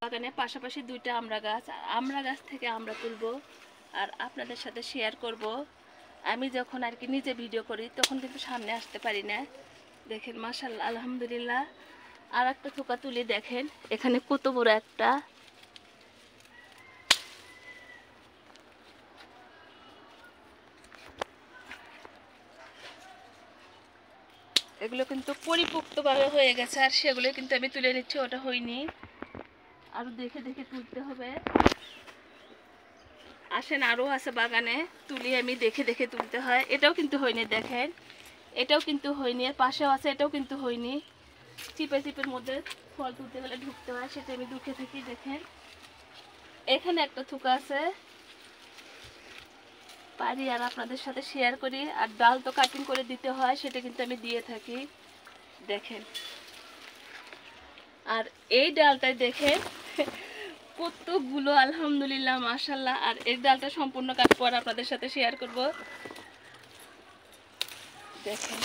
বাগানে পাশাপাশি দুইটা আমড়া গাছ, আমড়া গাছ থেকে আমরা তুলবো আর আপনাদের সাথে শেয়ার করব। আমি যখন আর কি নিজে ভিডিও করি তখন কিন্তু সামনে আসতে পারি না। দেখেন মাশাআল্লাহ আলহামদুলিল্লাহ। আর একটা থোকা তুলে দেখেন এখানে কত বড় একটা। এগুলো কিন্তু পরিপক্তভাবে হয়ে গেছে আর সেগুলো কিন্তু আমি তুলে নিচ্ছি, ওটা হয়নি, আরো দেখে দেখে তুলতে হবে। আসেন আরও আছে বাগানে, তুলি আমি দেখে দেখে তুলতে হয়। এটাও কিন্তু হয়নি, দেখেন এটাও কিন্তু হয়নি, এর পাশেও আছে, এটাও কিন্তু হয়নি। চিপে চিপের মধ্যে ফল তুলতে গেলে ঢুকতে হয়, সেটা আমি ঢুকে থাকি। দেখেন এখানে একটা থুকা আছে, পারি আর আপনাদের সাথে শেয়ার করি। আর ডাল তো কাটিং করে দিতে হয়, সেটা কিন্তু আমি দিয়ে থাকি। দেখেন আর এই ডালটায় দেখেন কতগুলো আলহামদুলিল্লাহ মাশাআল্লাহ। আর এই ডালটা সম্পূর্ণ কাট পর আপনাদের সাথে শেয়ার করব। দেখেন